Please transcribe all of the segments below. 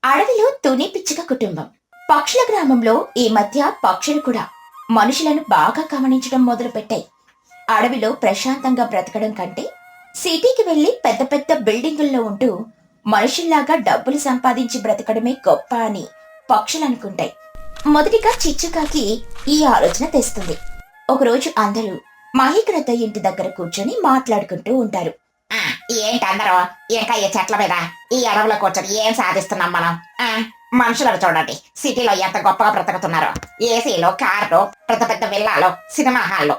అడవిలో తుని పిచ్చుక కుటుంబం. పక్షుల గ్రామంలో ఈ మధ్య పక్షులు కూడా మనుషులను బాగా గమనించడం మొదలుపెట్టాయి. అడవిలో ప్రశాంతంగా బ్రతకడం కంటే సిటీకి వెళ్లి పెద్ద పెద్ద బిల్డింగుల్లో ఉంటూ మనుషుల్లాగా డబ్బులు సంపాదించి బ్రతకడమే గొప్ప అని పక్షులు అనుకుంటాయి. మొదటిగా చిచ్చుకాకి ఈ ఆలోచన తెస్తుంది. ఒకరోజు అందరూ మహీకరత ఇంటి దగ్గర కూర్చొని మాట్లాడుకుంటూ ఉంటారు. ఏంటందరూ ఇంకా ఈ చెట్ల మీద ఈ అడవిలో కూర్చొని ఏం సాధిస్తున్నాం మనం? మనుషులను చూడండి, సిటీలో ఎంత గొప్పగా బ్రతుకుతున్నారో. ఏసీలో, కార్లు, పెద్ద పెద్ద విల్లాలు, సినిమా హాల్లో,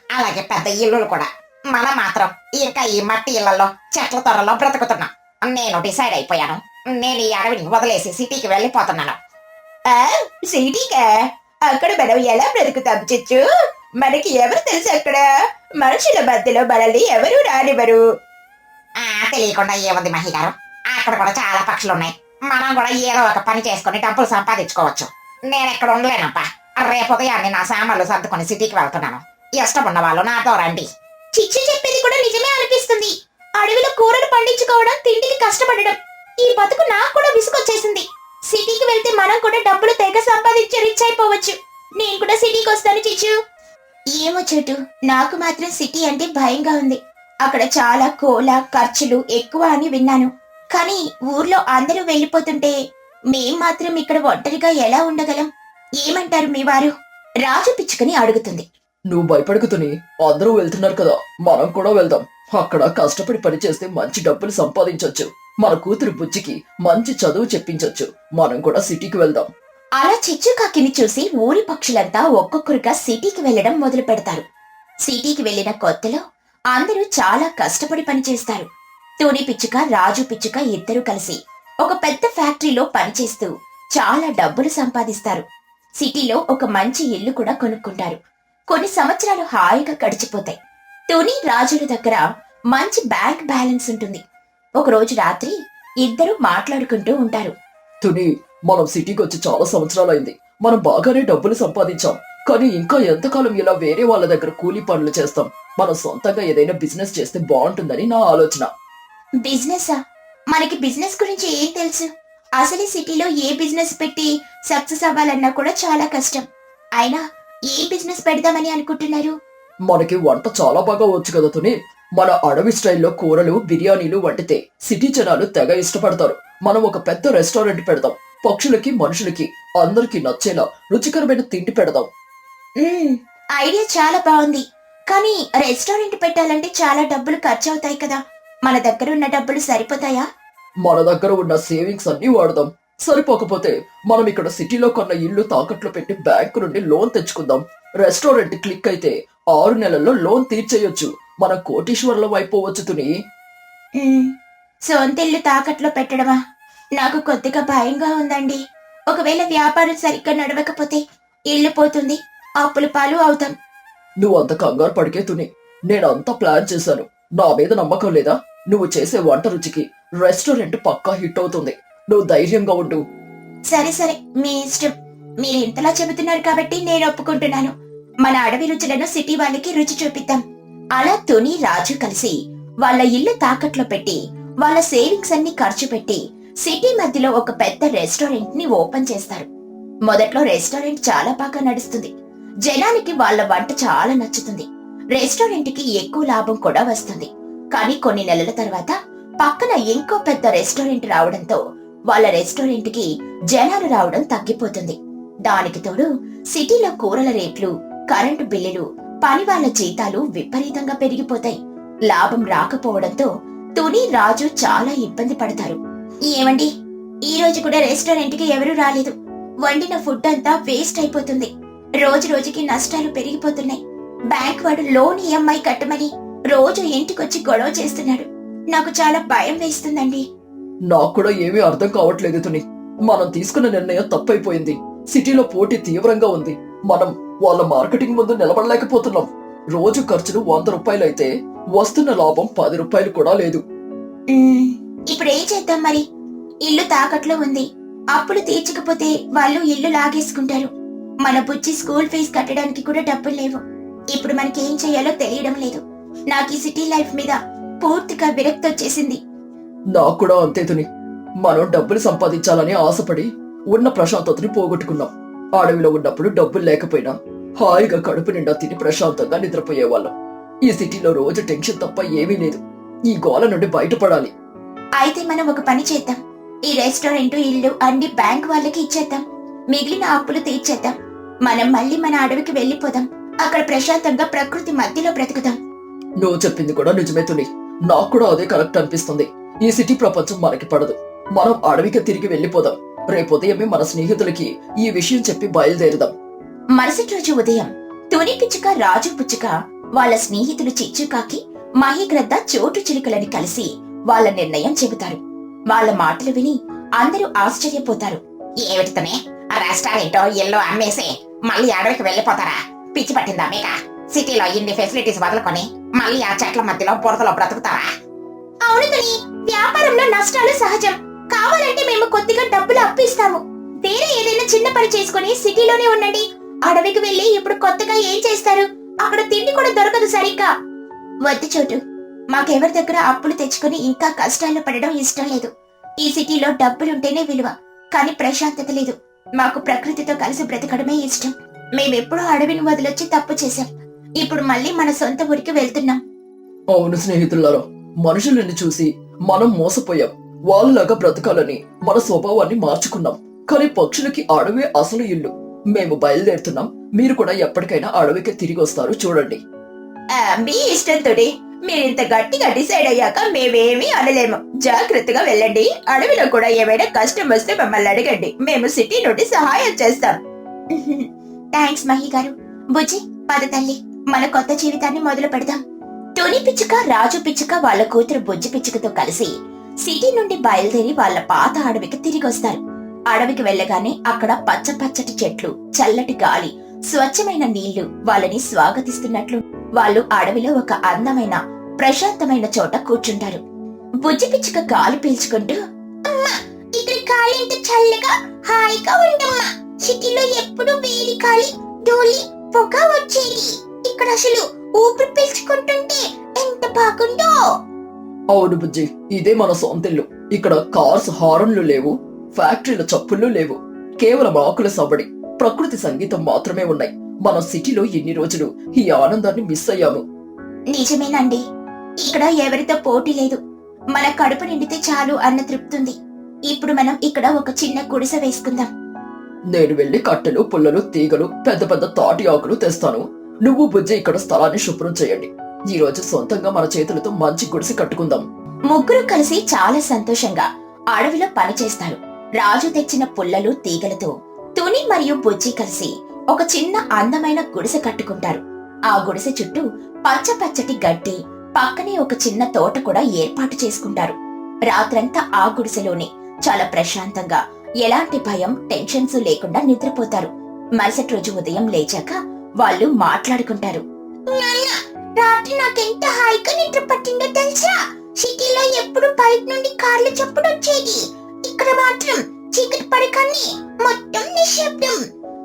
అలాగే పెద్ద ఇల్లులు కూడా. మనం మాత్రం ఇంకా ఈ మట్టి ఇళ్లలో, చెట్ల తొరలో బ్రతుకుతున్నాం. నేను డిసైడ్ అయిపోయాను, నేను ఈ అడవిని వదిలేసి సిటీకి వెళ్ళిపోతున్నాను. సిటీకా? అక్కడ మనం ఎలా బ్రతుకుతాం చిచ్చు? మనకి ఎవరు తెలుసు? అక్కడ మనుషుల మధ్యలో మనల్ని ఎవరు రానివ్వరు. తెలియకుండా ఏముంది మహి గారు, అక్కడ కూడా చాలా పక్షులు ఉన్నాయి. మనం కూడా ఏదో ఒక పని చేసుకుని డబ్బులు సంపాదించుకోవచ్చు. నేను ఎక్కడ ఉండలేనప్పా. రేపు ఉదయాన్నే నా సామాన్లు సర్దుకొని సిటీకి వెళ్తున్నాను. ఇష్టం ఉన్న వాళ్ళు నాతో రండి. చిచ్చు చెప్పేది కూడా నిజమే అనిపిస్తుంది. అడవిలో కూరలు పండించుకోవడం, తిండికి కష్టపడడం, ఈ బతుకు నాకు కూడా విసుగొచ్చేసింది. సిటీకి వెళ్తే మనం కూడా డబ్బులు తెగ సంపాదించి రిచ్ అయిపోవచ్చు. నేను కూడా సిటీకి వస్తాను చిచ్చు. ఏమో చెట్టు, నాకు మాత్రం సిటీ అంటే భయంగా ఉంది. అక్కడ చాలా కోల ఖర్చులు ఎక్కువ అని విన్నాను. కానీ ఊర్లో అందరూ వెళ్ళిపోతుంటే మేం మాత్రం ఇక్కడ ఒంటరిగా ఎలా ఉండగలం? ఏమంటారు మీ వారు? రాజు పిచ్చుకని అడుగుతుంది. నువ్వు భయపడుకుతుని అందరూ వెళ్తున్నారు కదా, మనం కూడా వెళ్దాం. అక్కడ కష్టపడి పని చేస్తే మంచి డబ్బులు సంపాదించొచ్చు. మన కూతురు బుజ్జికి మంచి చదువు చెప్పించొచ్చు. మనం కూడా సిటీకి వెళ్దాం. అలా చిచ్చుకాకిని చూసి ఊరి పక్షులంతా ఒక్కొక్కరుగా సిటీకి వెళ్లడం మొదలు పెడతారు. సిటీకి వెళ్లిన కొత్తలో అందరూ చాలా కష్టపడి పనిచేస్తారు. తుని పిచ్చుక, రాజు పిచ్చుక ఇద్దరూ కలిసి ఒక పెద్ద ఫ్యాక్టరీలో పనిచేస్తూ చాలా డబ్బులు సంపాదిస్తారు. సిటీలో ఒక మంచి ఇల్లు కూడా కొనుక్కుంటారు. కొన్ని సంవత్సరాలు హాయిగా గడిచిపోతాయి. తుని, రాజుల దగ్గర మంచి బ్యాంక్ బ్యాలెన్స్ ఉంటుంది. ఒకరోజు రాత్రి ఇద్దరూ మాట్లాడుకుంటూ ఉంటారు. తుని, మనం సిటీకి వచ్చి చాలా సంవత్సరాలైంది. మనం బాగానే డబ్బులు సంపాదించాం. కానీ ఇంకా ఎంతకాలం ఇలా వేరే వాళ్ళ దగ్గర కూలీ పనులు చేస్తాం? మనం సొంతంగా ఏదైనా బిజినెస్ చేస్తే బాగుంటుందని నా ఆలోచన. బిజినెసా? మనకి బిజినెస్ గురించి ఏం తెలుసు? అసలు సిటీలో ఏ బిజినెస్ పెట్టి సక్సెస్ అవ్వాలన్నా కూడా చాలా కష్టం. అయినా ఏ బిజినెస్ పెడదామని అనుకుంటున్నారు? మనకి వంట చాలా బాగా వచ్చు కదా తుని. మన అడవి స్టైల్లో కూరలు, బిర్యానీలు వండితే సిటీ జనాలు తెగ ఇష్టపడతారు. మనం ఒక పెద్ద రెస్టారెంట్ పెడదాం. పక్షులకి, మనుషులకి అందరికీ నచ్చేలా రుచికరమైన తిండి పెడదాం. ఐడియా చాలా బాగుంది. కానీ రెస్టారెంట్ పెట్టాలంటే చాలా డబ్బులు ఖర్చు అవుతాయి కదా. మన దగ్గర ఉన్న డబ్బులు సరిపోతాయా? మన దగ్గర ఉన్న సేవింగ్స్ అన్ని వాడదాం. సరిపోకపోతే మనం ఇక్కడ సిటీలో కొన్న ఇల్లు తాకట్లో పెట్టి బ్యాంకు నుండి లోన్ తెచ్చుకుందాం. రెస్టారెంట్ క్లిక్ అయితే 6 నెలల్లో లోన్ తీర్చేయొచ్చు. మనం కోటీశ్వర్లం అయిపోవచ్చు తుని. సొంతిల్లు తాకట్లో పెట్టడమా? నాకు కొద్దిగా భయంగా ఉందండి. ఒకవేళ వ్యాపారం సరిగ్గా నడవకపోతే ఇల్లు పోతుంది, అప్పుల పాలు అవుతాం. నువ్వు అంత కంగారు పడికే తుని. నేనంతా ప్లాన్ చేశాను. నా మీద నమ్మకం లేదా? నువ్వు చేసే వంట రుచికి రెస్టారెంట్ పక్కా హిట్ అవుతుంది. నువ్వు ధైర్యంగా ఉండు. సరే సరే, మీ ఇష్టం. మీరు ఇంతలా చెబుతున్నారు కాబట్టి నేను ఒప్పుకుంటున్నాను. మన అడవి రుచులను సిటీ వాళ్ళకి రుచి చూపిద్దాం. అలా తుని, రాజు కలిసి వాళ్ళ ఇల్లు తాకట్లో పెట్టి వాళ్ళ సేవింగ్స్ అన్ని ఖర్చు పెట్టి సిటీ మధ్యలో ఒక పెద్ద రెస్టారెంట్ ని ఓపెన్ చేస్తారు. మొదట్లో రెస్టారెంట్ చాలా బాగా నడుస్తుంది. జనానికి వాళ్ళ వంట చాలా నచ్చుతుంది. రెస్టారెంట్ కి ఎక్కువ లాభం కూడా వస్తుంది. కానీ కొన్ని నెలల తర్వాత పక్కన ఇంకో పెద్ద రెస్టారెంట్ రావడంతో వాళ్ళ రెస్టారెంట్ కి జనాలు రావడం తగ్గిపోతుంది. దానికి తోడు సిటీలో కూరల రేట్లు, కరెంటు బిల్లులు, పని వాళ్ళ జీతాలు విపరీతంగా పెరిగిపోతాయి. లాభం రాకపోవడంతో తుని, రాజు చాలా ఇబ్బంది పడతారు. ఏమండి, ఈ రోజు కూడా రెస్టారెంట్ కి ఎవరూ రాలేదు. వండిన ఫుడ్ అంతా వేస్ట్ అయిపోతుంది. రోజు రోజుకి నష్టాలు పెరిగిపోతున్నాయి. బ్యాంక్ వాడు లోన్ ఈఎంఐ కట్టమని రోజు ఇంటికొచ్చి గొడవ చేస్తున్నాడు. నాకు చాలా భయం వేస్తుందండి. నాకు కూడా ఏమీ అర్థం కావట్లేదు తుని. మనం తీసుకున్న నిర్ణయం తప్పైపోయింది. సిటీలో పోటీ తీవ్రంగా ఉంది. మనం వాళ్ళ మార్కెటింగ్ ముందు నిలబడలేకపోతున్నాం. రోజు ఖర్చులు 100 రూపాయలు అయితే వస్తున్న లాభం 10 రూపాయలు కూడా లేదు. ఇప్పుడు ఏం చేద్దాం మరి? ఇల్లు తాకట్లో ఉంది. అప్పులు తీర్చకపోతే వాళ్ళు ఇల్లు లాగేసుకుంటారు. మన బుజ్జి స్కూల్ ఫీజు కట్టడానికి కూడా డబ్బులు లేవు. ఇప్పుడు మనకి ఏం చేయాలో తెలియడం లేదు. నాకు ఈ సిటీ లైఫ్ మీద పూర్తిగా విరక్తి వచ్చేసింది. నాకు కూడా అంతే తుని. మనం డబ్బులు సంపాదించాలని ఆశపడి ఉన్న ప్రశాంతతని పోగొట్టుకున్నాం. అడవిలో ఉన్నప్పుడు డబ్బులు లేకపోయినా హాయిగా కడుపు నిండా తిని ప్రశాంతంగా నిద్రపోయేవాళ్ళం. ఈ సిటీలో రోజు టెన్షన్ తప్ప ఏమీ లేదు. ఈ గోల నుండి బయటపడాలి. అయితే మనం ఒక పని చేద్దాం. ఈ రెస్టారెంట్, ఇల్లు అన్ని బ్యాంక్ వాళ్ళకి ఇచ్చేద్దాం. మిగిలిన అప్పులు తీర్చేద్దాం. మనం మళ్ళీ మన అడవికి వెళ్ళిపోదాం. అక్కడ ప్రశాంతంగా ప్రకృతి మధ్యలో బ్రతుకుదాం. నువ్వు చెప్పింది కూడా నిజమే తుని. నాకు కూడా అదే కరెక్ట్ అనిపిస్తుంది. ఈ సిటీ ప్రపంచం మనకి పడదు. మనం అడవికి తిరిగి వెళ్ళిపోదాం. రేపు ఉదయమే మన స్నేహితులకి ఈ విషయం చెప్పి బయలుదేరుదాం. మరుసటి రోజు ఉదయం తుని పిచ్చుక, రాజు పిచ్చుక వాళ్ళ స్నేహితులు చిచ్చుకాకి, మహిగ్రద్ద, చోటు చిలుకలని కలిసి వాళ్ళ నిర్ణయం చెబుతారు. వాళ్ళ మాటలు విని అందరూ ఆశ్చర్యపోతారు. ఏమిటితోనే రెస్టారెంట్ ఇల్లు అమ్మేసి మళ్ళీ అడవికి వెళ్ళిపోతారా? పిచ్చి పట్టిందా మీక? సిటీలో ఇన్ని ఫెసిలిటీస్ వదులుకొని మళ్ళీ ఆ చెట్ల మధ్యలో బురదలో బ్రతుకుతారా? అవును తుని, వ్యాపారంలో నష్టాలు సహజం. కావాలంటే మేము కొద్దిగా డబ్బులు అప్పిస్తాము. వేరే ఏదైనా చిన్న పని చేసుకుని సిటీలోనే ఉండండి. అడవికి వెళ్లి ఇప్పుడు కొత్తగా ఏం చేస్తారు? అక్కడ తిండి కూడా దొరకదు సరిగ్గా. వద్దు చోటు, మాకెవరి దగ్గర అప్పులు తెచ్చుకుని ఇంకా కష్టాల్లో పడడం ఇష్టం లేదు. ఈ సిటీలో డబ్బులుంటేనే విలువ, కానీ ప్రశాంతత లేదు. మాకు ప్రకృతితో కలిసి బ్రతకడమే ఇష్టం. మేమెప్పుడూ అడవిని వదిలొచ్చి తప్పు చేశాం. ఇప్పుడు మళ్ళీ మన సొంత ఊరికి వెళ్తున్నాం. అవును స్నేహితులారా, మనుషులని చూసి మనం మోసపోయాం. వాళ్ళలాగా బ్రతకాలని మన స్వభావాన్ని మార్చుకున్నాం. కానీ పక్షులకి అడవే అసలు ఇల్లు. మేము బయలుదేరుతున్నాం. మీరు కూడా ఎప్పటికైనా అడవికి తిరిగి వస్తారు చూడండి. మీ ఇష్టం తోటి. మీరింత గట్టిగా డిసైడ్ అయ్యాక మేమేమీ అనలేము. జాగ్రత్తగా వెళ్ళండి. అడవిలో కూడా ఏమైనా కష్టం వస్తే మమ్మల్ని అడగండి. మేము సిటీ నుండి సహాయం చేస్తాం. థ్యాంక్స్ మహి గారు. బుజ్జి, పద తల్లి, మన కొత్త జీవితాన్ని మొదలు పెడదాం. టోనీ పిచ్చుక, రాజు పిచ్చుక వాళ్ళ కూతురు బుజ్జి పిచ్చుకతో కలిసి సిటీ నుండి బయలుదేరి వాళ్ళ పాత అడవికి తిరిగి వస్తారు. అడవికి వెళ్ళగానే అక్కడ పచ్చ పచ్చటి చెట్లు, చల్లటి గాలి, స్వచ్ఛమైన నీళ్లు వాళ్ళని స్వాగతిస్తున్నట్లు వాళ్ళు అడవిలో ఒక అందమైన ప్రశాంతమైన చోట కూర్చుంటారు. బుజ్జి పిచ్చుక గాలి పీల్చుకుంటూ, అమ్మా, ఇక్కడ గాలి ఎంత చల్లగా హాయిగా ఉండమ్మా. సిటీలో ఎప్పుడు వేడి గాలి, ధూళి, పొగ వచ్చేది. ఇక్కడ అసలు ఊపిరి పీల్చుకుంటుంటే ఎంత బాగుందో. అవును బుజ్జి, ఇదే మన సొంతిల్లు. ఇక్కడ కార్స్ హారన్లు లేవు, ఫ్యాక్టరీల చప్పుళ్ళు లేవు. కేవలం ఆకుల సవ్వడి, ప్రకృతి సంగీతం మాత్రమే ఉన్నాయి. మన సిటీలో ఎన్ని రోజులు ఈ ఆనందాన్ని మిస్ అయ్యాము. నిజమేనండి. ఇక్కడ ఎవరితో పోటీ లేదు. మన కడుపు నిండితే చాలు అన్న తృప్తుంది. ఇప్పుడు మనం ఇక్కడ ఒక చిన్న గుడిసె వేసుకుందాం. నేను వెళ్లి కట్టెలు, పుల్లలు, తీగలు, పెద్ద పెద్ద తాటి ఆకులు తెస్తాను. నువ్వు బుజ్జి ఇక్కడ స్థలాన్ని శుభ్రం చేయండి. ఈ రోజు సొంతంగా మన చేతులతో మంచి గుడిసె కట్టుకుందాం. ముగ్గురు కలిసి చాలా సంతోషంగా అడవిలో పనిచేస్తారు. రాజు తెచ్చిన పుల్లలు, తీగలతో తుని మరియు బుజ్జి కలిసి ఒక చిన్న అందమైన గుడిసె కట్టుకుంటారు. ఆ గుడిసె చుట్టూ పచ్చ పచ్చటి గడ్డి, పక్కనే ఒక చిన్న తోట కూడా ఏర్పాటు చేసుకుంటారు. రాత్రంతా ఆ గుడిసెలోనే చాలా ప్రశాంతంగా, ఎలాంటి భయం, టెన్షన్స్ లేకుండా నిద్రపోతారు. మరుసటి రోజు ఉదయం లేచాక వాళ్ళు మాట్లాడుకుంటారు. రాత్రి నాకెంత హాయిగా నిద్ర పట్టిందో తెలుసా? సిటీలో ఎప్పుడు బయట నుండి కార్ల చప్పుడు వచ్చేది. ఇక్కడ మాత్రం చీకటి పడగానే మొత్తం నిశ్శబ్దం.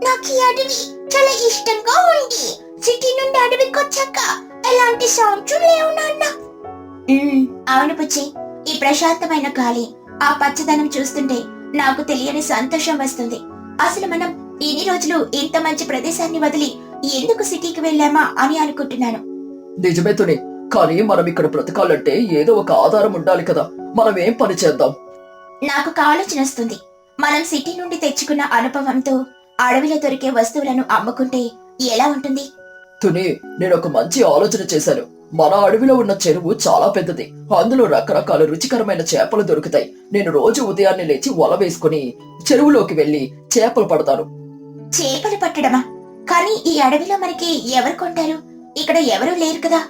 నాకు ఈ అడవి చాలా ఇష్టంగా ఉంది. సిటీ నుండి అడవికి వచ్చాక ఎలాంటి సౌండ్స్ లేవు నాన్న. అవును బుజ్జి, ఈ ప్రశాంతమైన గాలి, ఆ పచ్చదనం చూస్తుంటే నాకు తెలియని సంతోషం వస్తుంది. అసలు మనం ఇన్ని రోజులు ఇంత మంచి ప్రదేశాన్ని వదిలి ఎందుకు సిటీకి వెళ్ళామా అని అనుకుంటున్నాను. నిజమే తుని, కానీ మనం ఇక్కడ బ్రతకాలంటే ఏదో ఒక ఆధారం ఉండాలి కదా. మనం ఏం పని చేద్దాం? నాకు ఒక ఆలోచన వస్తుంది. మనం సిటీ నుండి తెచ్చుకున్న అనుభవంతో అడవిలో దొరికే వస్తువులను అమ్ముకుంటే ఎలా ఉంటుంది? తుని, నేను ఒక మంచి ఆలోచన చేశాను. మన అడవిలో ఉన్న చెరువు చాలా పెద్దది. అందులో రకరకాల రుచికరమైన చేపలు దొరుకుతాయి. నేను రోజు ఉదయాన్నే లేచి వల వేసుకుని చెరువులోకి వెళ్లి చేపలు పడతాను. చేపలు పట్టడమా? కానీ ఈ అడవిలో మనకి ఎవరు కొంటారు? ఇక్కడ ఎవరూ లేరు కదా.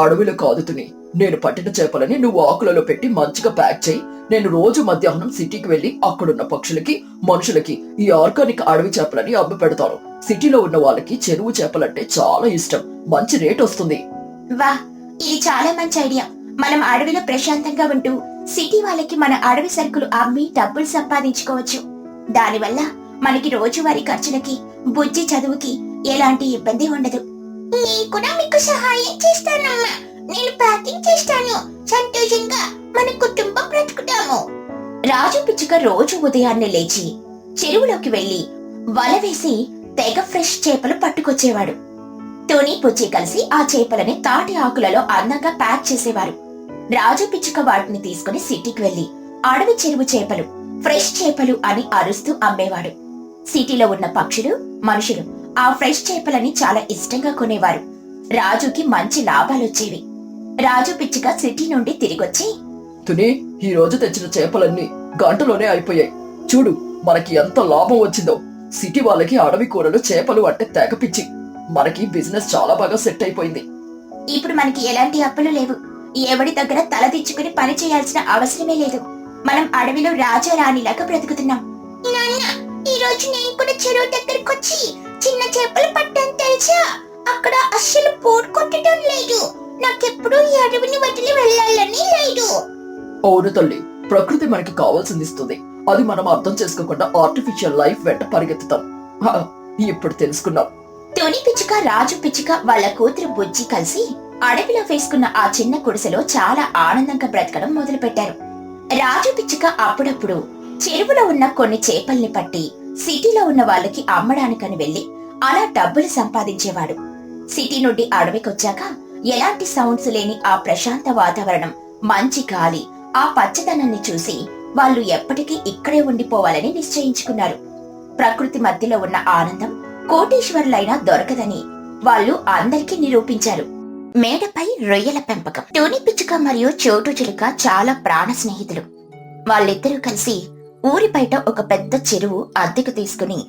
అడవిలో కాదు తుని, నేను పట్టిన చేపలని నువ్వు ఆకులలో పెట్టి మంచిగా ప్యాక్ చేయి. నేను రోజు మధ్యాహ్నం సిటీకి వెళ్లి అక్కడున్న పక్షులకి, మనుషులకి ఈ ఆర్గానిక్ అడవి చేపలని అమ్మి పెడతాను. సిటీలో ఉన్న వాళ్ళకి చెరువు చేపలంటే చాలా ఇష్టం. మంచి రేట్ వస్తుంది. వా, ఇది చాలా మంచి ఐడియా. మనం అడవిలో ప్రశాంతంగా ఉంటూ సిటీ వాళ్ళకి మన అడవి సరుకులు అమ్మి డబ్బులు సంపాదించుకోవచ్చు. దానివల్ల మనకి రోజువారీ ఖర్చులకి, బుజ్జి చదువుకి ఎలాంటి ఇబ్బంది ఉండదు. నేను కూడా మీకు సహాయం చేస్తానమ్మా. నేను ప్యాకింగ్ చేస్తాను. సంతోషంగా మన కుటుంబం బ్రతుకుతాము. రాజు పిచ్చుక రోజు ఉదయాన్నే లేచి చెరువులోకి వెళ్లి వల వేసి తెగ ఫ్రెష్ చేపలు పట్టుకొచ్చేవాడు. తుని పుచ్చి కలిసి ఆ చేపలని తాటి ఆకులలో అందంగా ప్యాక్ చేసేవారు. రాజు పిచ్చుక వాటిని తీసుకుని సిటీకి వెళ్లి అడవి చెరువు చేపలు, ఫ్రెష్ చేపలు అని అరుస్తూ అమ్మేవాడు. సిటీలో ఉన్న పక్షులు, మనుషులు ఆ ఫ్రెష్ చేపలని చాలా ఇష్టంగా కొనేవారు. రాజుకి మంచి లాభాలొచ్చేవి. రాజు పిచ్చుక సిటీ నుండి తిరిగొచ్చి, తుని, ఈ రోజు తెచ్చిన చేపలన్నీ గంటలోనే అయిపోయాయి. చూడు మనకి ఎంత లాభం వచ్చిందో. సిటీ వాళ్ళకి అడవి కూరలు, చేపలు అంటే తెగ పిచ్చి. మనకి బిజినెస్ చాలా బాగా సెట్ అయిపోయింది. ఇప్పుడు మనకి ఎలాంటి అప్పులు లేవు. ఎవడి దగ్గర తల దించుకుని పని చేయాల్సిన అవసరమే లేదు. మనం అడవిలో రాజా రాణిలాగా బ్రతుకుతున్నాం. ఈ రోజు నేను కూడా చెరువు దగ్గరకు వచ్చి చిన్న చేపలు పట్టాను తెలుసా. అక్కడ అస్సలు బోట్ కొట్టడం లేదు. నాకెప్పుడు ఈ అడవిని వదిలి వెళ్ళాలని లేదు. అవును తల్లి, ప్రకృతి మనకి కావాల్సింది ఇస్తుంది. అది మనం అర్థం చేసుకోకుండా ఆర్టిఫిషియల్ లైఫ్ వెంట పరిగెత్తుతాం. ఇప్పుడు తెలుసుకున్నాం. తుని పిచ్చుక, రాజు పిచ్చుక వాళ్ళ కూతురు బుజ్జి కలిసి అడవిలో వేసుకున్న ఆ చిన్న గుడిసెలో చాలా ఆనందంగా బ్రతకడం మొదలు పెట్టారు. రాజు పిచ్చుక అప్పుడప్పుడు చెరువులో ఉన్న కొన్ని చేపల్ని పట్టి సిటీలో ఉన్న వాళ్ళకి అమ్మడానికని వెళ్లి అలా డబ్బులు సంపాదించేవాడు. సిటీ నుండి అడవికొచ్చాక ఎలాంటి సౌండ్స్ లేని ఆ ప్రశాంత వాతావరణం, మంచి గాలి, ఆ పచ్చదనాన్ని చూసి వాళ్ళు ఎప్పటికీ ఇక్కడే ఉండిపోవాలని నిశ్చయించుకున్నారు. ప్రకృతి మధ్యలో ఉన్న ఆనందం కోటీశ్వరులైనా దొరకదని వాళ్ళు అందరికీ నిరూపించారు. మేడపై రొయ్యల పెంపకం. టోనీ పిచ్చుక మరియు చోటు చిలుక చాలా ప్రాణ స్నేహితులు. వాళ్ళిద్దరూ కలిసి ఊరి బయట ఒక పెద్ద చెరువు అద్దెకు తీసుకుని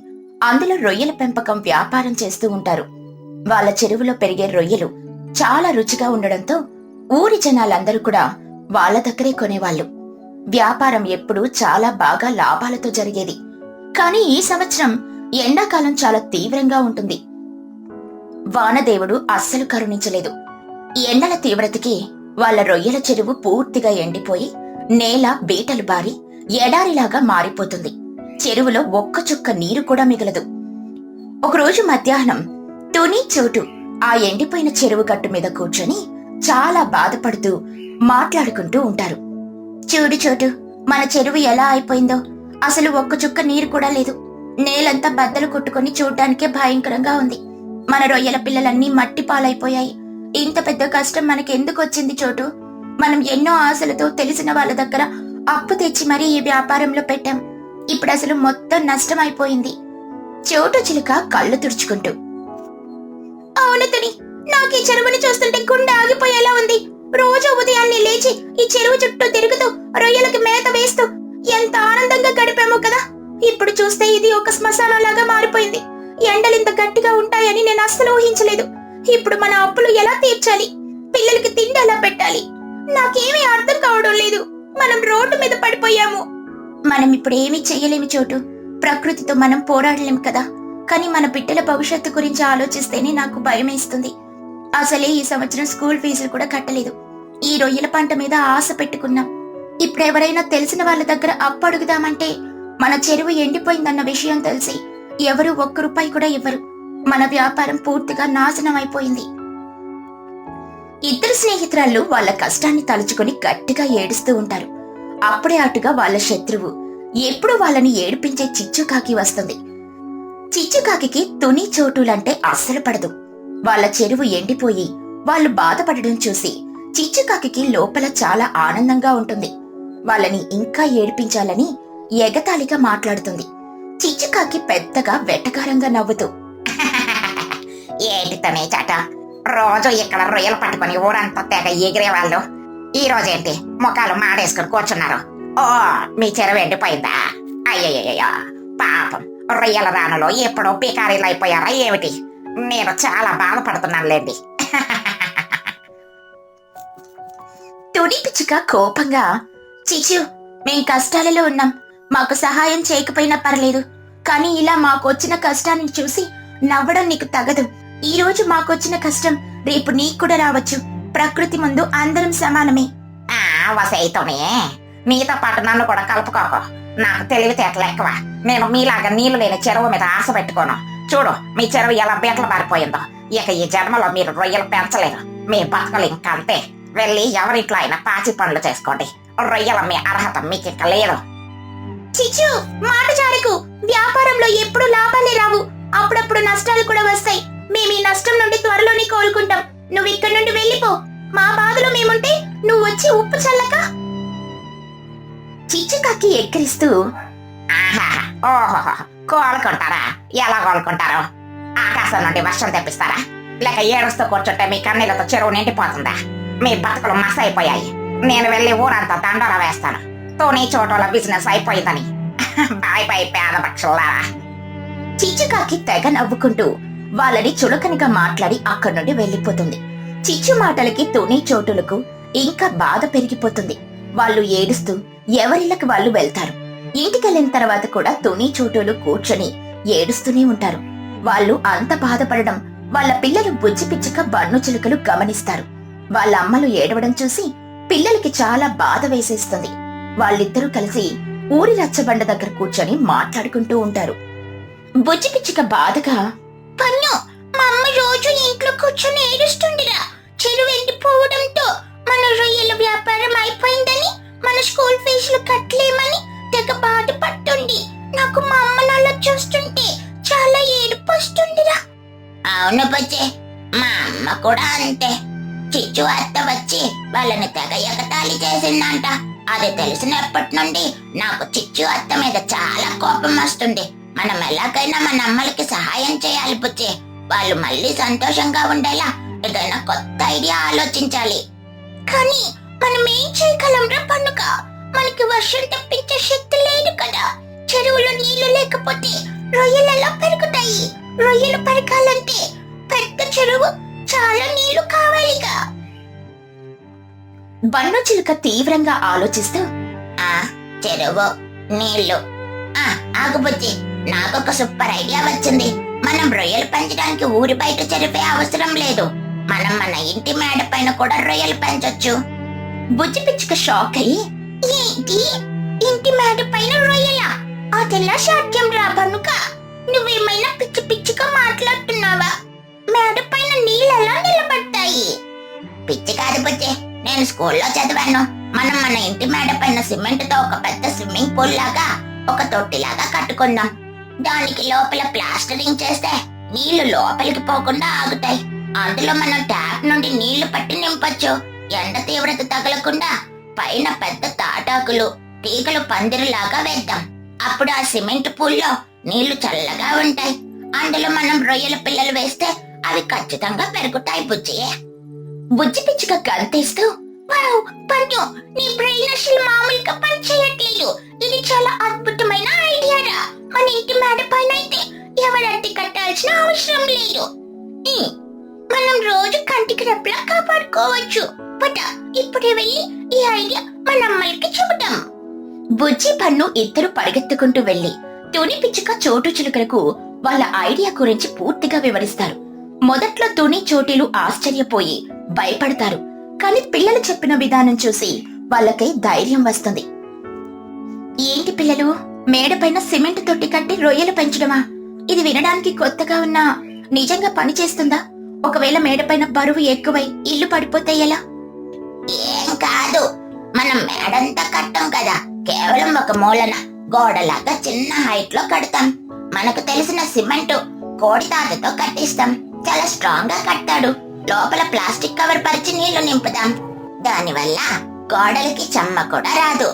అందులో రొయ్యల పెంపకం వ్యాపారం చేస్తూ ఉంటారు. వాళ్ళ చెరువులో పెరిగే రొయ్యలు చాలా రుచిగా ఉండడంతో ఊరి జనాలందరూ కూడా వాళ్ళ దగ్గరే కొనేవాళ్లు. వ్యాపారం ఎప్పుడూ చాలా బాగా లాభాలతో జరిగేది. కానీ ఈ సంవత్సరం ఎండాకాలం చాలా తీవ్రంగా ఉంటుంది. వానదేవుడు అస్సలు కరుణించలేదు. ఎండల తీవ్రతకి వాళ్ళ రొయ్యల చెరువు పూర్తిగా ఎండిపోయి నేల బీటలు బారి ఎడారిలాగా మారిపోతుంది. చెరువులో ఒక్క చుక్క నీరు కూడా మిగలదు. ఒకరోజు మధ్యాహ్నం తుని, చోటు ఆ ఎండిపోయిన చెరువు గట్టు మీద కూర్చొని చాలా బాధపడుతూ మాట్లాడుకుంటూ ఉంటారు. చూడు చోటు, మన చెరువు ఎలా అయిపోయిందో. అసలు ఒక్క చుక్క నీరు కూడా లేదు. నేలంతా బద్దలు కొట్టుకుని చూడ్డానికే భయంకరంగా ఉంది. మన రొయ్యల పిల్లలన్నీ మట్టి పాలైపోయాయి. ఇంత పెద్ద కష్టం మనకెందుకు వచ్చింది చోటు? మనం ఎన్నో ఆశలతో తెలిసిన వాళ్ళ దగ్గర అప్పు తెచ్చి మరీ ఈ వ్యాపారంలో పెట్టాం. ఇప్పుడు అసలు మొత్తం నష్టం అయిపోయింది. చోటు చిలుక కళ్ళు తుడుచుకుంటూ, అవును తుని, నాకు ఈ చెరువుని చూస్తుంటే గుండె ఆగిపోయేలా ఉంది. రోజు ఉదయాన్నే లేచి ఈ చెరువు చుట్టూ తిరుగుతూ రొయ్యలకి మేత వేస్తూ ఎంత ఆనందంగా గడిపామో కదా. ఇప్పుడు చూస్తే ఇది ఒక శ్మశానంలాగా మారిపోయింది. ఎండలింత గట్టిగా ఉంటాయని నేను అస్సలు ఊహించలేదు. ఇప్పుడు మన అప్పులు ఎలా తీర్చాలి? పిల్లలకి తిండి ఎలా పెట్టాలి? నాకేమీ అర్థం కావడం లేదు. మనం రోడ్డు మీద పడిపోయాము. మనం ఇప్పుడు ఏమీ చెయ్యలేమి చోటు. ప్రకృతితో మనం పోరాడలేం కదా. కానీ మన బిడ్డల భవిష్యత్తు గురించి ఆలోచిస్తేనే నాకు భయమేస్తుంది. అసలే ఈ సంవత్సరం స్కూల్ ఫీజులు కూడా కట్టలేదు. ఈ రొయ్యల పంట మీద ఆశ పెట్టుకున్నాం. ఇప్పుడు ఎవరైనా తెలిసిన వాళ్ళ దగ్గర అప్పు అడుగుదామంటే మన చెరువు ఎండిపోయిందన్న విషయం తెలిసి ఎవరు ఒక్క రూపాయి కూడా ఇవ్వరు. మన వ్యాపారం పూర్తిగా నాశనం అయిపోయింది. ఇద్దరు స్నేహితురాళ్ళు వాళ్ళ కష్టాన్ని తలుచుకుని గట్టిగా ఏడుస్తూ ఉంటారు. అప్పుడే అటుగా వాళ్ళ శత్రువు, ఎప్పుడు వాళ్ళని ఏడిపించే చిచ్చుకాకి వస్తుంది. చిచ్చుకాకి తుని, చోటులంటే అస్సలు పడదు. వాళ్ళ చెరువు ఎండిపోయి వాళ్ళు బాధపడడం చూసి చిచ్చుకాకి లోపల చాలా ఆనందంగా ఉంటుంది. వాళ్ళని ఇంకా ఏడిపించాలని ఎగతాళిగా మాట్లాడుతుంది. చిచ్చుకాకి పెద్దగా వెటకారంగా నవ్వుతూ, ఏంటి తనే చాట, రోజు ఇక్కడ రొయ్యలు పట్టుకుని ఊరంతా తెగ ఎగిరేవాళ్ళు ఈ రోజేంటి ముఖాలు మాడేసుకుని కూర్చున్నారు? ఓ, మీ చెరువు ఎండిపోయిందా? అయ్యయ్యో పాపం, రొయ్యల రానులో ఎప్పుడో పికారీలు అయిపోయారా ఏమిటి? నేను చాలా బాధపడుతున్నానులేండి. తుని పిచ్చుక కోపంగా, చిచ్చు, మేం కష్టాలలో ఉన్నాం. మాకు సహాయం చేయకపోయినా పర్లేదు. కానీ ఇలా మాకొచ్చిన కష్టాన్ని చూసి నవ్వడం నీకు తగదు. ఈ రోజు మాకొచ్చిన కష్టం రేపు నీకు కూడా రావచ్చు. ప్రకృతి ముందు అందరం సమానమే. వసైతోనే నీతో పాటు నన్ను కూడా కలుపుకోకు. నాకు తెలివితేటలు ఎక్కువ. నేను మీలాగా నీళ్లు లేని చెరువు మీద ఆశ పెట్టుకోను. చూడు, మీ చెరువు ఎలా బీటలు మారిపోయిందో. ఇక ఈ జన్మలో మీరు రొయ్యలు పెంచలేరు. మీ బతకలు ఇంకంతే. వెళ్ళి ఎవరింట్లో అయినా పాచి పనులు చేసుకోండి. రొయ్యల మీ అర్హత మీకు ఇక లేదు. చిచ్చు, మాట జాడకు. వ్యాపారంలో ఎప్పుడు లాభాలే రావు, అప్పుడప్పుడు నష్టాలు కూడా వస్తాయి. మేము ఈ నష్టం నుండి త్వరలోనే కోలుకుంటాం. నువ్వు ఇక్కడి నుండి వెళ్ళిపో. మా బాధలో మేముంటే నువ్వు వచ్చి ఉప్పు చల్లక. చిచ్చుకాకి ఎక్కిరిస్తూ, ఆహా, ఓహో, కోలుకుంటారా? ఎలా కోలుకుంటారు? ఆకాశం నుండి వర్షం తెప్పిస్తారా? లేక ఏడుస్తూ కూర్చుంటే మీ కన్నీళ్లతో చెరువు నిండిపోతుందా? మీ బతుకులు మస అయిపోయాయి. నేను వెళ్ళి ఊరంతా దండోరా వేస్తాను. తోనీ చోటల బిజినెస్ అయిపోయిందని. బాయ్ బాయ్ పేద పక్షులారా. చిచ్చుకాకి తెగ నవ్వుకుంటూ వాళ్ళని చులకనగా మాట్లాడి అక్కడి నుండి వెళ్లిపోతుంది. చిచ్చు మాటలకి తుని చోటులకు ఇంకా బాధ పెరిగిపోతుంది. వాళ్ళు ఏడుస్తూ ఎవరిళ్ళకి వాళ్ళు వెళ్తారు. ఇంటికెళ్ళిన తర్వాత కూడా తుని చోటులు కూర్చొని ఏడుస్తూనే ఉంటారు. వాళ్ళు అంత బాధపడడం వాళ్ళ పిల్లలు బుజ్జి పిచ్చుక బన్ను చిలుకలు గమనిస్తారు. వాళ్ళ అమ్మలు ఏడవడం చూసి పిల్లలకి చాలా బాధ వేసేస్తుంది. వాళ్ళిద్దరూ కలిసి ఊరి రచ్చబండ దగ్గర కూర్చొని మాట్లాడుకుంటూ ఉంటారు. బుజ్జి పిచ్చుక బాధగా, పన్ను, మా అమ్మ రోజు ఇంట్లో కూర్చొని ఏడుస్తుండిరా. చెరువు ఎండిపోవడంతో మన రొయ్యల వ్యాపారం అయిపోయిందని, మన స్కూల్ ఫీజులు కట్టలేమని తెగ బాధపడుతుంది. నాకు మా అమ్మ అలా చూస్తుంటే చాలా ఏడుపు వస్తుందిరా. అవును బుజ్జి, మా అమ్మ కూడా అంతే. చిచ్చు అత్త వచ్చి వాళ్ళని తెగ ఎగతాళి చేసిందంట. అది తెలిసినప్పటి నుండి నాకు చిచ్చు అత్త మీద చాలా కోపం వస్తుంది. మనం ఎలాగైనా మన అమ్మలకి సహాయం చేయాలి బుజ్జి. వాళ్ళు మళ్ళీ సంతోషంగా ఉండేలా ఏదైనా కొత్త ఐడియా ఆలోచించాలి. కానీ మనం ఏం చేయగలంరా పన్నుక? మనకి వర్షం తప్పించే శక్తి లేదు కదా. చెరువులో నీళ్లు లేకపోతే రొయ్యలు ఎలా పెరుగుతాయి? రొయ్యలు పెరగాలంటే పెద్ద చెరువు, చాలా నీళ్లు కావాలిగా. బన్ను చిలుక తీవ్రంగా ఆలోచిస్తూ, చెరువు, నీళ్లు. ఆగు బుజ్జి, నాకొక సూపర్ ఐడియా వచ్చింది. మనం రొయ్యలు పెంచడానికి ఊరి బయట చెరిపే అవసరం లేదు. మనం మన ఇంటి మేడ పైన కూడా రొయ్యలు పెంచొచ్చు. బుజ్జి పిచ్చుక షాక్ అయ్యి, ఏంటి, ఇంటి మేడ పైన రొయ్యలా? అదెలా సాధ్యం రా బన్నుక? నువ్వేమైనా పిచ్చి పిచ్చిగా మాట్లాడుతున్నావా? మేడ పైన నీళ్ళెలా నిలబడతాయి? పిచ్చి కాదు బుజ్జి, నేను స్కూల్లో చదివాను. మనం మన ఇంటి మేడ పైన సిమెంట్ తో ఒక పెద్ద స్విమ్మింగ్ పూల్ లాగా, ఒక తొట్టిలాగా కట్టుకుందాం. దానికి లోపల ప్లాస్టరింగ్ చేస్తే నీళ్లు లోపలికి పోకుండా ఆగుతాయి. అందులో మనం ట్యాప్ నుండి నీళ్లు పట్టి నింపొచ్చు. ఎండ తీవ్రత తగలకుండా పైన పెద్ద తాటాకులు, తీగలు పందిరిలాగా వేద్దాం. అప్పుడు ఆ సిమెంట్ పూల్లో నీళ్లు చల్లగా ఉంటాయి. అందులో మనం రొయ్యల పిల్లలు వేస్తే అవి ఖచ్చితంగా పెరుగుతాయి బుజ్జి. బుజ్జి పిచ్చుక గంతేస్తూ, వావ్ పన్ను, నీ బ్రెయిన్ అసలు మామూలుగా పని చేయట్లేదు. ఇది చాలా అద్భుతమైన ఐడియారా. మన ఇంటి మేడ పైన అయితే ఎవరంటి కట్టాల్సిన అవసరం లేదు. మనం రోజు కంటికి రెప్పలా కాపాడుకోవచ్చు. పద, ఇప్పుడే వెళ్ళి ఈ ఐడియా మన అమ్మలకి చెబుతాం. బుజ్జి పన్ను ఇద్దరు పరిగెత్తుకుంటూ వెళ్లి తుని పిచ్చుక చోటు చిలుకలకు వాళ్ళ ఐడియా గురించి పూర్తిగా వివరిస్తారు. మొదట్లో తుని చోటీలు ఆశ్చర్యపోయి భయపడతారు. కానీ పిల్లలు చెప్పిన విధానం చూసి వాళ్ళకి ధైర్యం వస్తుంది. ఏంటి పిల్లలు, మేడపైన సిమెంట్ తొట్టి కట్టి రొయ్యలు పెంచడమా? ఇది వినడానికి కొత్తగా ఉన్నా నిజంగా పని చేస్తుందా? ఒకవేళ మేడపైన బరువు ఎక్కువై ఇల్లు పడిపోతే ఎలా? ఏం కాదు, మనం మేడంతా కట్టం కదా, కేవలం ఒక మూలన గోడలాగా చిన్న హైట్ లో కడతాం. మనకు తెలిసిన సిమెంట్ కోడి తాతతో కట్టిస్తాం. చాలా స్ట్రాంగ్ గా కట్టాడు. లోపల ప్లాస్టిక్ కవర్ పరిచి నీళ్లు నింపుదాం. దానివల్ల గోడలకి చెమ్మ కూడా రాదు.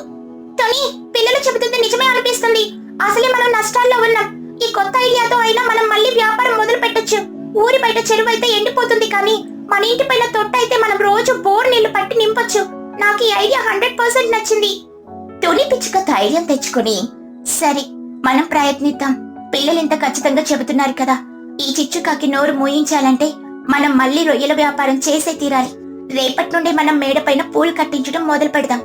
తుని, పిల్లలు చెబుతుంది నిజమే అనిపిస్తుంది. అసలే మనం నష్టాల్లో ఉన్నాం. ఈ కొత్త ఐడియాతో అయినా మనం మళ్ళీ వ్యాపారం మొదలు పెట్టొచ్చు. ఊరి బయట చెరువు అయితే ఎండిపోతుంది, కానీ మన ఇంటి పైన తొట్ట అయితే మనం రోజు బోర్ నీళ్లు పట్టి నింపొచ్చు. నాకు ఈ ఐడియా 100% నచ్చింది. తుని పిచ్చుక ధైర్యం తెచ్చుకుని, సరే మనం ప్రయత్నిద్దాం. పిల్లలు ఇంత ఖచ్చితంగా చెబుతున్నారు కదా, ఈ చిచ్చుకాకి నోరు మూయించాలంటే మనం మళ్ళీ రొయ్యల వ్యాపారం చేసే తీరాలి. రేపటి నుండి మనం మేడపైన పూలు కట్టించడం మొదలు పెడదాం.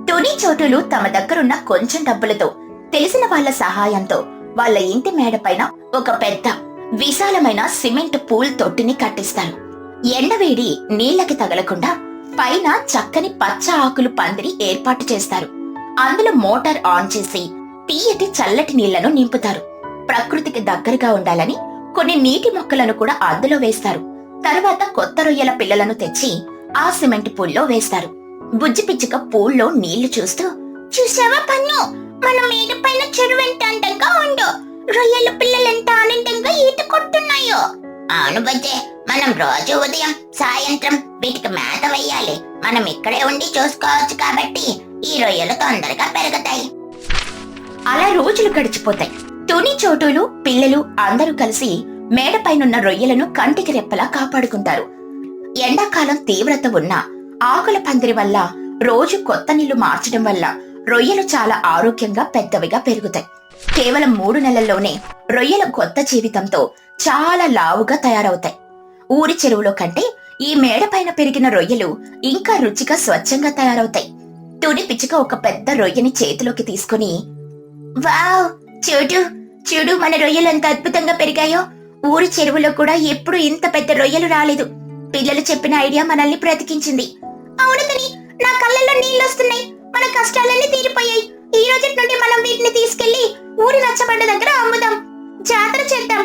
తుని చోటులు తమ దగ్గరున్న కొంచెం డబ్బులతో తెలిసిన వాళ్ళ సహాయంతో వాళ్ళ ఇంటి మేడపైన ఒక పెద్ద విశాలమైన సిమెంట్ పూల్ తొట్టిని కట్టిస్తారు. ఎండవేడి నీళ్లకి తగలకుండా పైన చక్కని పచ్చ ఆకులు పందిరి ఏర్పాటు చేస్తారు. అందులో మోటార్ ఆన్ చేసి తీయటి చల్లటి నీళ్లను నింపుతారు. ప్రకృతికి దగ్గరగా ఉండాలని కొన్ని నీటి మొక్కలను కూడా అందులో వేస్తారు. తర్వాత కొత్త రొయ్యల పిల్లలను తెచ్చి ఆ సిమెంట్ పూల్లో వేస్తారు. బుజ్జి పిచ్చుక పూల్లో నీళ్లు చూస్తూ, చూసావా పన్ను, మన మేడ చెరువు ఎంత అందంగా ఉందో, రొయ్యల పిల్లలు ఎంత ఆనందంగా ఈత కొడుతున్నాయో. అవును బజ్జే, మనం రోజు ఉదయం సాయంత్రం వీటికి మేత వేయాలి. మనం ఇక్కడే ఉండి చూసుకోవచ్చు కాబట్టి ఈ రొయ్యలు తొందరగా పెరుగుతాయి. అలా రోజులు గడిచిపోతాయి. తుని, చోటులు, పిల్లలు అందరూ కలిసి మేడపైనున్న రొయ్యలను కంటికి రెప్పలా కాపాడుకుంటారు. ఎండాకాలం తీవ్రత ఉన్న ఆకుల పందిరి వల్ల, రోజు కొత్త నీళ్లు మార్చడం వల్ల రొయ్యలు చాలా ఆరోగ్యంగా పెద్దవిగా పెరుగుతాయి. కేవలం 3 నెలల్లోనే రొయ్యల కొత్త జీవితంతో చాలా లావుగా తయారవుతాయి. ఊరి చెరువులో కంటే ఈ మేడపైన పెరిగిన రొయ్యలు ఇంకా రుచిగా స్వచ్ఛంగా తయారవుతాయి. తుని పిచ్చుక ఒక పెద్ద రొయ్యని చేతిలోకి తీసుకుని, వావ్, చూడు చూడు, మన రొయ్యలు ఎంత అద్భుతంగా పెరిగాయో. ఊరి చెరువులో కూడా ఎప్పుడు ఇంత పెద్ద రొయ్యలు రాలేదు. పిల్లలు చెప్పిన ఐడియా మనల్ని బ్రతికించింది. అవును తుని, నా కళ్ళల్లో నీళ్ళొస్తున్నాయి. మన కష్టాలన్నీ తీరిపోయాయి. ఈ రోజు నుండి మనం వీటిని తీసుకెళ్లి ఊరి రచ్చబండ దగ్గర అమ్ముదాం, జాతర చేద్దాం.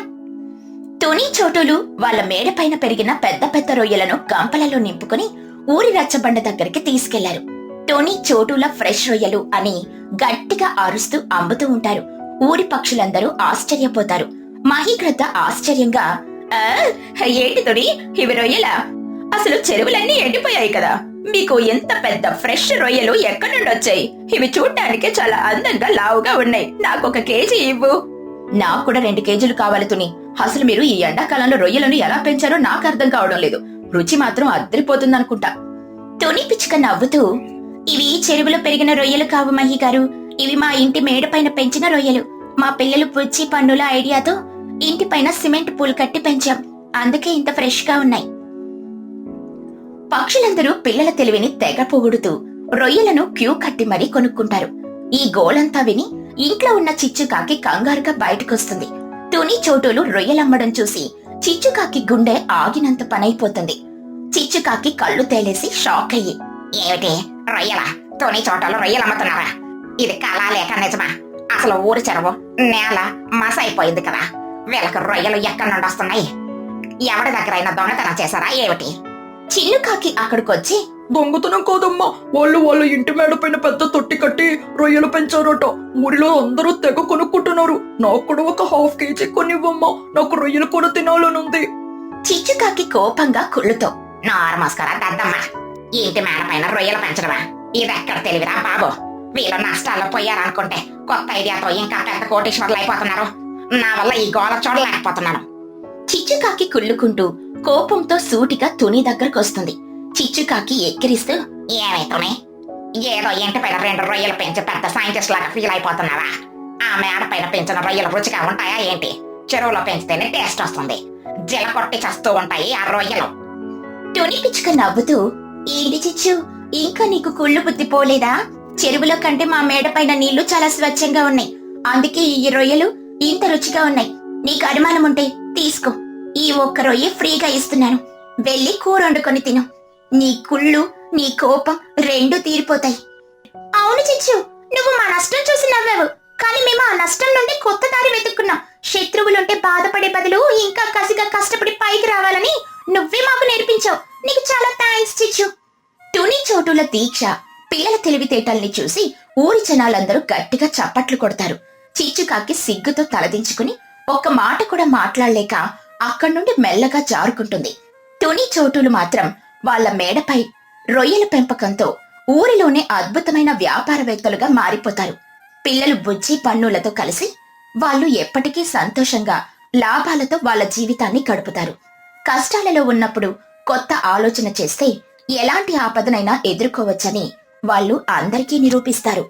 తుని, చోటులు వాళ్ళ మేడపైన పెరిగిన పెద్ద పెద్ద రొయ్యలను గంపలలో నింపుకుని ఊరి రచ్చబండ దగ్గరికి తీసుకెళ్లారు. తుని, చోటుల ఫ్రెష్ రొయ్యలు అని గట్టిగా అరుస్తూ అమ్ముతూ ఉంటారు. ఊరి పక్షులందరూ ఆశ్చర్యపోతారు. మహీగ్రద్ద ఆశ్చర్యంగా, ఏంటి తుని, ఇవి రొయ్యలా? అసలు చెరువులన్నీ ఎండిపోయాయి కదా, మీకు ఎంత పెద్ద ఫ్రెష్ రొయ్యలు ఎక్కడి నుండి వచ్చాయి? ఇవి చూడ్డానికి చాలా అందంగా లావుగా ఉన్నాయి. నాకు 1 కేజీ ఇవ్వు. నాకు కూడా 2 కేజీలు కావాలి తుని. అసలు మీరు ఈ ఎండాకాలంలో రొయ్యలను ఎలా పెంచారో నాకు అర్థం కావడం లేదు. రుచి మాత్రం అద్దరిపోతుందనుకుంటా. తుని పిచ్చుక నవ్వుతూ, ఇవి చెరువులో పెరిగిన రొయ్యలు కావు మహి గారు. ఇవి మా ఇంటి మేడపైన పెంచిన రొయ్యలు. మా పిల్లలు పుచ్చి పన్నుల ఐడియాతో ఇంటిపైన సిమెంట్ పూలు కట్టి పెంచాం. అందుకే ఇంత ఫ్రెష్ గా ఉన్నాయి. పక్షులందరూ పిల్లల తెలివిని తెగ పొగుడుతూ రొయ్యలను క్యూ కట్టి మరీ కొనుక్కుంటారు. ఈ గోలంతా విని ఇంట్లో ఉన్న చిచ్చుకాకి కంగారుగా బయటకొస్తుంది. తుని, చోటులు రొయ్యలమ్మడం చూసి చిచ్చుకాకి గుండె ఆగినంత పనైపోతుంది. చిచ్చుకాకి కళ్ళు తేలేసి షాక్ అయ్యి, ఏమిటి రొయ్యలా? తుని, చోటలు రొయ్యలు అమ్ముతున్నారా? ఇది కళా లేక నిజమా? అసలు ఊరి చెరువు నేల మస అయిపోయింది కదా, వీళ్ళకి రొయ్యలు ఎక్కడి నుండి వస్తున్నాయి? ఎవరి దగ్గరైనా దొంగతనం చేశారా ఏమిటి? చిన్నుకాకి అక్కడికొచ్చి, దొంగతనం కాదమ్మా, వాళ్ళ ఇంటి మేడపైన పెద్ద తొట్టి కట్టి రొయ్యలు పెంచారట. ఊరిలో అందరూ తెగ కొనుక్కుంటున్నారు. నాకు కూడా 1 హాఫ్ కేజీ కొనివ్వమ్మా, నాకు రొయ్యలు కూడా తినాలనుంది. చిచ్చుకాకి కోపంగా కుళ్ళుతో, నార్మస్కరా దద్దమ్మా, ఇంటి మేడపైన రొయ్యలు పెంచడమా? ఇదెక్కడ తెలివిరా బాబు? వీళ్ళు నష్టాల్లో పోయారనుకుంటే కొత్త ఐడియాతో ఇంకా పెద్ద కోటీశ్వర్లు అయిపోతున్నారు. నా వల్ల ఈ గోల చూడలేకపోతున్నాను. చిచ్చుకాకి కుళ్ళుకుంటూ కోపంతో సూటిగా తుని దగ్గరకొస్తుంది. చిచ్చుకాకి ఎక్కిరిస్తూ, ఏమైతోనే ఏదో ఇంటి పైన 2 రొయ్యలు పెంచి పెద్ద సైంటిస్ట్ లాగా ఫీల్ అయిపోతున్నావా? ఆ మేడ పైన పెంచిన రొయ్యలు రుచిగా ఉంటాయా ఏంటి? చెరువులో పెంచితేనే టేస్ట్ వస్తుంది. జిల కొట్టి చేస్తూ ఉంటాయి ఆ రొయ్యలు. తుని పిచ్చుక నవ్వుతూ, ఏంటి చిచ్చు, ఇంకా నీకు కుళ్ళు బుద్ధి పోలేదా? చెరువులో కంటే మా మేడపైన నీళ్లు చాలా స్వచ్ఛంగా ఉన్నాయి. అందుకే ఈ రొయ్యలు ఇంత రుచిగా ఉన్నాయి. నీకు అనుమానం ఉంటే తీసుకో, ఈ 1 రొయ్య ఫ్రీగా ఇస్తున్నాను. వెళ్ళి కూర వండుకొని తిను. నీ కుళ్ళు, నీ కోపం 2 తీరిపోతాయి. అవును చిచ్చు, నువ్వు మా నష్టం చూసి నవ్వావు, కానీ మేము ఆ నష్టం నుండి కొత్త దారి వెతుక్కున్నాం. శత్రువులుంటే బాధపడే బదులు ఇంకా కసిగా కష్టపడి పైకి రావాలని నువ్వే మాకు నేర్పించావు. నీకు చాలా థ్యాంక్స్ చిచ్చు. తుని, చోటుల దీక్ష, పిల్లల తెలివితేటల్ని చూసి ఊరి జనాలందరూ గట్టిగా చప్పట్లు కొడతారు. చిచ్చుకాకి సిగ్గుతో తలదించుకుని 1 మాట కూడా మాట్లాడలేక అక్కడి నుండి మెల్లగా జారుకుంటుంది. తుని, చోటులు మాత్రం వాళ్ళ మేడపై రొయ్యల పెంపకంతో ఊరిలోనే అద్భుతమైన వ్యాపారవేత్తలుగా మారిపోతారు. పిల్లలు బుజ్జి పన్నులతో కలిసి వాళ్ళు ఎప్పటికీ సంతోషంగా లాభాలతో వాళ్ళ జీవితాన్ని గడుపుతారు. కష్టాలలో ఉన్నప్పుడు కొత్త ఆలోచన చేస్తే ఎలాంటి ఆపదనైనా ఎదుర్కోవచ్చని వాళ్ళు అందరికీ నిరూపిస్తారు.